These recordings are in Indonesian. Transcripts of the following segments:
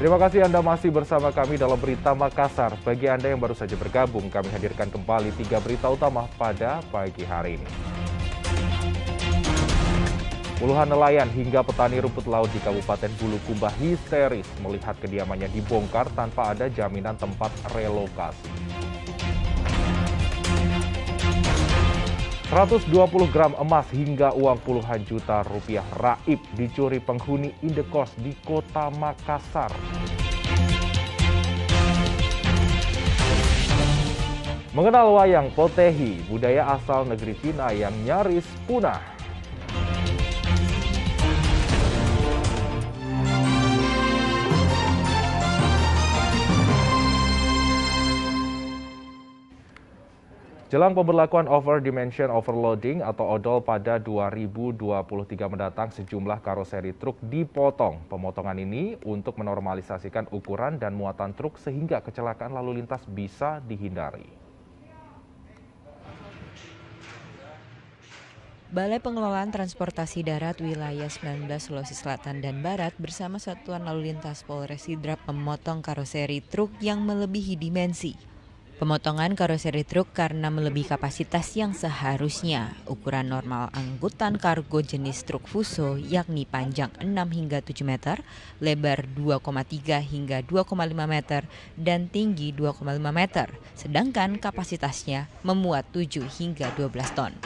Terima kasih Anda masih bersama kami dalam Berita Makassar. Bagi Anda yang baru saja bergabung, kami hadirkan kembali 3 berita utama pada pagi hari ini. Puluhan nelayan hingga petani rumput laut di Kabupaten Bulukumba histeris melihat kediamannya dibongkar tanpa ada jaminan tempat relokasi. 120 gram emas hingga uang puluhan juta rupiah raib dicuri penghuni indekos di Kota Makassar. Mengenal wayang potehi, budaya asal negeri Cina yang nyaris punah. Jelang pemberlakuan Over Dimension Overloading atau ODOL pada 2023 mendatang, sejumlah karoseri truk dipotong. Pemotongan ini untuk menormalisasikan ukuran dan muatan truk sehingga kecelakaan lalu lintas bisa dihindari. Balai Pengelolaan Transportasi Darat Wilayah 19 Sulawesi Selatan dan Barat bersama Satuan Lalu Lintas Polres Sidrap memotong karoseri truk yang melebihi dimensi. Pemotongan karoseri truk karena melebihi kapasitas yang seharusnya. Ukuran normal angkutan kargo jenis truk Fuso yakni panjang 6 hingga 7 meter, lebar 2,3 hingga 2,5 meter, dan tinggi 2,5 meter. Sedangkan kapasitasnya memuat 7 hingga 12 ton.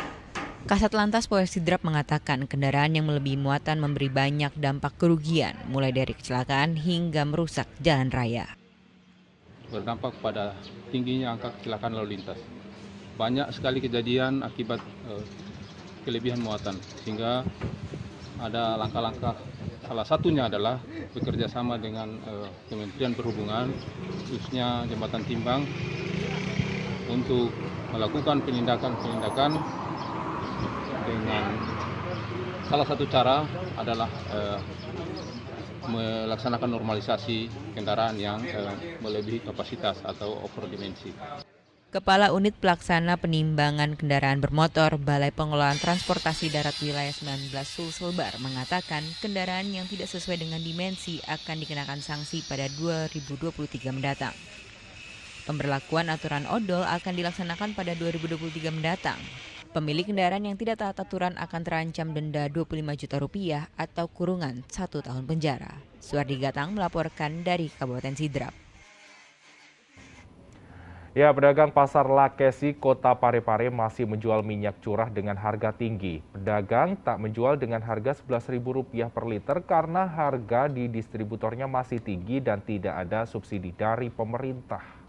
Kasat Lantas Polres Sidrap mengatakan kendaraan yang melebihi muatan memberi banyak dampak kerugian, mulai dari kecelakaan hingga merusak jalan raya. Berdampak pada tingginya angka kecelakaan lalu lintas. Banyak sekali kejadian akibat kelebihan muatan, sehingga ada langkah-langkah. Salah satunya adalah bekerja sama dengan Kementerian Perhubungan, khususnya Jembatan Timbang, untuk melakukan penindakan dengan salah satu cara adalah melaksanakan normalisasi kendaraan yang melebihi kapasitas atau over dimensi. Kepala Unit Pelaksana Penimbangan Kendaraan Bermotor Balai Pengelolaan Transportasi Darat Wilayah 19 Sulselbar mengatakan kendaraan yang tidak sesuai dengan dimensi akan dikenakan sanksi pada 2023 mendatang. Pemberlakuan aturan ODOL akan dilaksanakan pada 2023 mendatang. Pemilik kendaraan yang tidak taat aturan akan terancam denda 25 juta rupiah atau kurungan 1 tahun penjara. Suardi Gatang melaporkan dari Kabupaten Sidrap. Ya, pedagang pasar Lakesi Kota Parepare masih menjual minyak curah dengan harga tinggi. Pedagang tak menjual dengan harga Rp11.000 per liter karena harga di distributornya masih tinggi dan tidak ada subsidi dari pemerintah.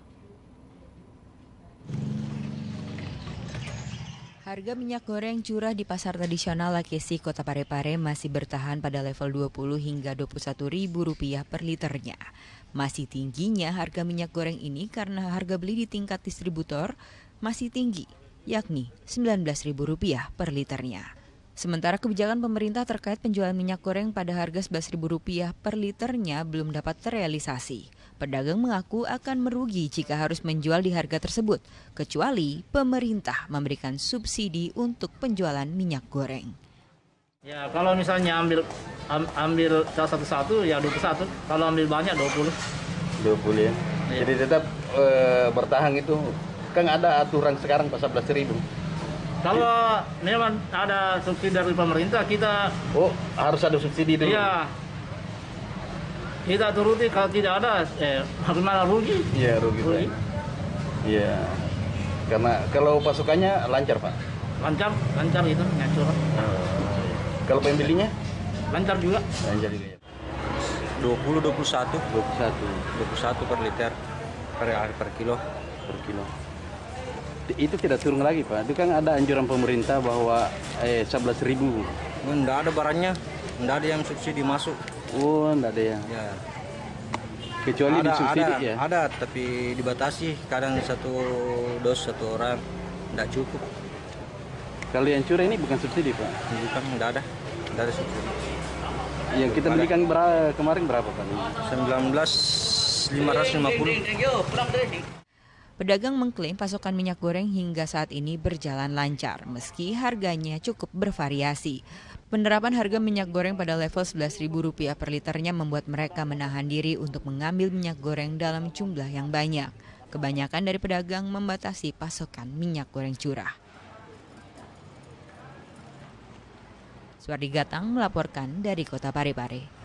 Harga minyak goreng curah di pasar tradisional Lakesi Kota Parepare masih bertahan pada level Rp20 hingga Rp21.000 per liternya. Masih tingginya harga minyak goreng ini karena harga beli di tingkat distributor masih tinggi, yakni Rp19.000 per liternya. Sementara kebijakan pemerintah terkait penjualan minyak goreng pada harga Rp11.000 per liternya belum dapat terrealisasi. Pedagang mengaku akan merugi jika harus menjual di harga tersebut, kecuali pemerintah memberikan subsidi untuk penjualan minyak goreng. Ya, kalau misalnya ambil satu-satu ya 21, kalau ambil banyak 20. 20 ya. Ya. Jadi tetap bertahan itu. Kan ada aturan sekarang 14.000. Kalau memang ada subsidi dari pemerintah, kita harus ada subsidi dulu. Iya. Kita turuti, kalau tidak ada, bagaimana rugi? Iya, rugi. Iya. Karena kalau pasukannya lancar, Pak. Lancar itu, nyacur. Kalau pembelinya? Lancar juga. Lancar juga ya. 21 per liter per kilo. Itu tidak turun lagi, Pak. Itu kan ada anjuran pemerintah bahwa 11.000. Enggak ada barangnya, enggak ada yang subsidi masuk. Oh, enggak ada ya. Ya. Kecuali disubsidi ya? Ada, tapi dibatasi. Kadang satu dos satu orang, enggak cukup. Kalau yang curah ini bukan subsidi, Pak? Bukan, enggak ada subsidi. Yang kita belikan kemarin berapa, Pak? 19.550. Pedagang mengklaim pasokan minyak goreng hingga saat ini berjalan lancar, meski harganya cukup bervariasi. Penerapan harga minyak goreng pada level Rp11.000 per liternya membuat mereka menahan diri untuk mengambil minyak goreng dalam jumlah yang banyak. Kebanyakan dari pedagang membatasi pasokan minyak goreng curah. Suardi Gatang melaporkan dari Kota Parepare.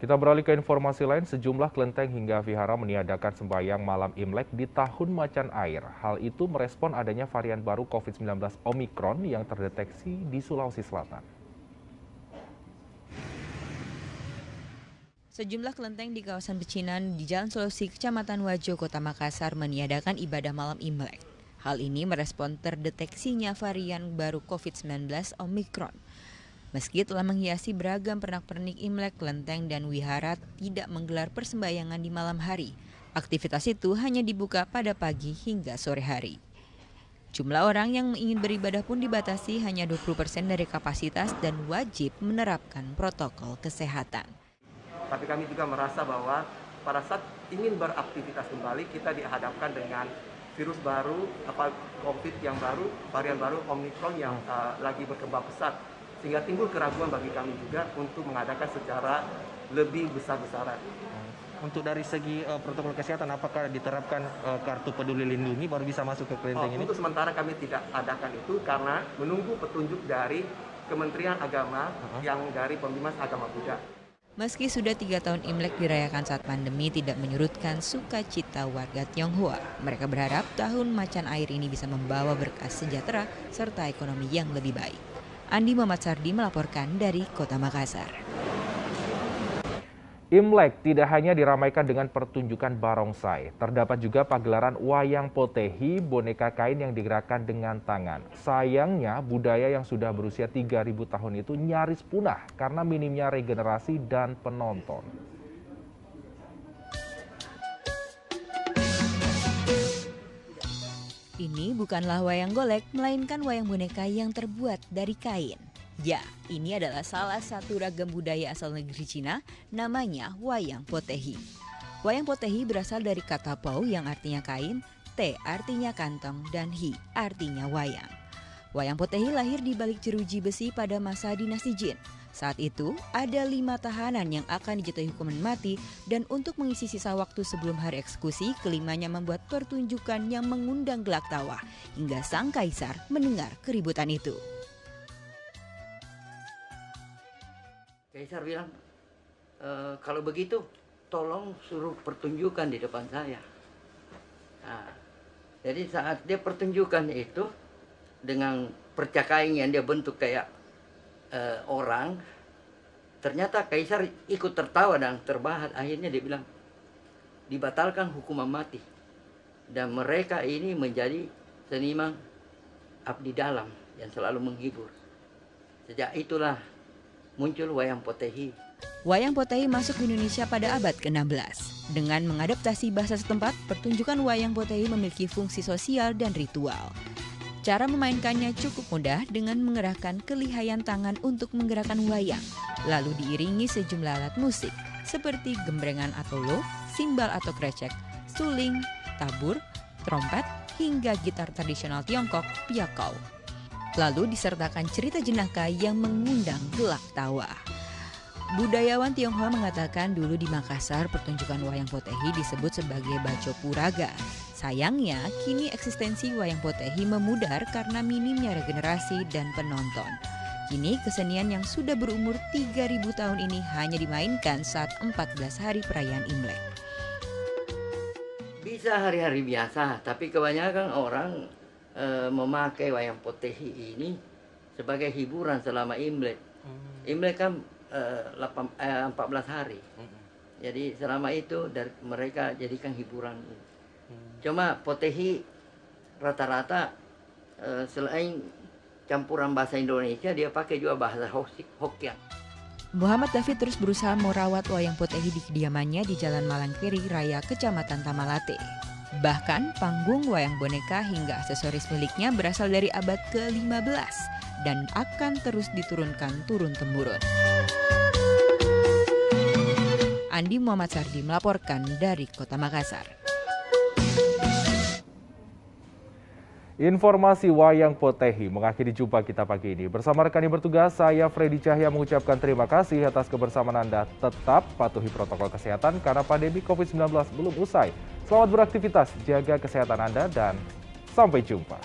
Kita beralih ke informasi lain, sejumlah kelenteng hingga vihara meniadakan sembahyang malam Imlek di tahun macan air. Hal itu merespon adanya varian baru COVID-19 Omikron yang terdeteksi di Sulawesi Selatan. Sejumlah kelenteng di kawasan Pecinan di Jalan Sulawesi, Kecamatan Wajo, Kota Makassar meniadakan ibadah malam Imlek. Hal ini merespon terdeteksinya varian baru COVID-19 Omikron. Meski telah menghiasi beragam pernak-pernik Imlek, kelenteng dan wihara tidak menggelar persembahyangan di malam hari. Aktivitas itu hanya dibuka pada pagi hingga sore hari. Jumlah orang yang ingin beribadah pun dibatasi hanya 20% dari kapasitas dan wajib menerapkan protokol kesehatan. Tapi kami juga merasa bahwa pada saat ingin beraktivitas kembali, kita dihadapkan dengan virus baru, COVID yang baru, varian baru Omikron yang lagi berkembang pesat. Sehingga timbul keraguan bagi kami juga untuk mengadakan secara lebih besar-besaran. Untuk dari segi protokol kesehatan, apakah diterapkan kartu peduli lindungi baru bisa masuk ke kelenteng ini? Untuk sementara kami tidak adakan itu karena menunggu petunjuk dari Kementerian Agama yang dari Pembimas Agama Buddha. Meski sudah 3 tahun Imlek dirayakan saat pandemi tidak menyurutkan sukacita warga Tionghoa. Mereka berharap tahun macan air ini bisa membawa berkah sejahtera serta ekonomi yang lebih baik. Andi Muhammad Sardi melaporkan dari Kota Makassar. Imlek tidak hanya diramaikan dengan pertunjukan barongsai, terdapat juga pagelaran wayang potehi, boneka kain yang digerakkan dengan tangan. Sayangnya, budaya yang sudah berusia 3.000 tahun itu nyaris punah karena minimnya regenerasi dan penonton. Ini bukanlah wayang golek, melainkan wayang boneka yang terbuat dari kain. Ya, ini adalah salah satu ragam budaya asal negeri Cina, namanya wayang potehi. Wayang potehi berasal dari kata pau yang artinya kain, te artinya kantong, dan hi artinya wayang. Wayang potehi lahir di balik jeruji besi pada masa dinasti Jin. Saat itu, ada 5 tahanan yang akan dijatuhi hukuman mati dan untuk mengisi sisa waktu sebelum hari eksekusi, kelimanya membuat pertunjukan yang mengundang gelak tawa hingga sang kaisar mendengar keributan itu. Kaisar bilang, kalau begitu tolong suruh pertunjukan di depan saya. Nah, jadi saat dia pertunjukan itu dengan percakapan yang dia bentuk kayak orang, ternyata kaisar ikut tertawa dan terbahak. Akhirnya dia bilang dibatalkan hukuman mati dan mereka ini menjadi seniman abdi dalam yang selalu menghibur. Sejak itulah muncul wayang potehi. Wayang potehi masuk ke Indonesia pada abad ke-16. Dengan mengadaptasi bahasa setempat, pertunjukan wayang potehi memiliki fungsi sosial dan ritual. Cara memainkannya cukup mudah dengan mengerahkan kelihayan tangan untuk menggerakkan wayang, lalu diiringi sejumlah alat musik seperti gembrengan atau lo, simbal atau krecek, suling, tabur, trompet, hingga gitar tradisional Tiongkok, piakau. Lalu disertakan cerita jenaka yang mengundang gelak tawa. Budayawan Tionghoa mengatakan dulu di Makassar pertunjukan wayang potehi disebut sebagai baco puraga. Sayangnya, kini eksistensi wayang potehi memudar karena minimnya regenerasi dan penonton. Kini kesenian yang sudah berumur 3.000 tahun ini hanya dimainkan saat 14 hari perayaan Imlek. Bisa hari-hari biasa, tapi kebanyakan orang memakai wayang potehi ini sebagai hiburan selama Imlek. Imlek kan 14 hari. Jadi selama itu mereka jadikan hiburan. Cuma potehi rata-rata selain campuran bahasa Indonesia, dia pakai juga bahasa Hokkien. Muhammad David terus berusaha merawat wayang potehi di kediamannya di Jalan Malangkiri Raya, Kecamatan Tamalate. Bahkan panggung wayang boneka hingga aksesoris miliknya berasal dari abad ke-15 dan akan terus diturunkan turun-temurun. Andi Muhammad Sardi melaporkan dari Kota Makassar. Informasi Wayang Potehi mengakhiri jumpa kita pagi ini. Bersama rekan yang bertugas, saya Freddy Cahya mengucapkan terima kasih atas kebersamaan Anda. Tetap patuhi protokol kesehatan karena pandemi COVID-19 belum usai. Selamat beraktivitas, jaga kesehatan Anda, dan sampai jumpa.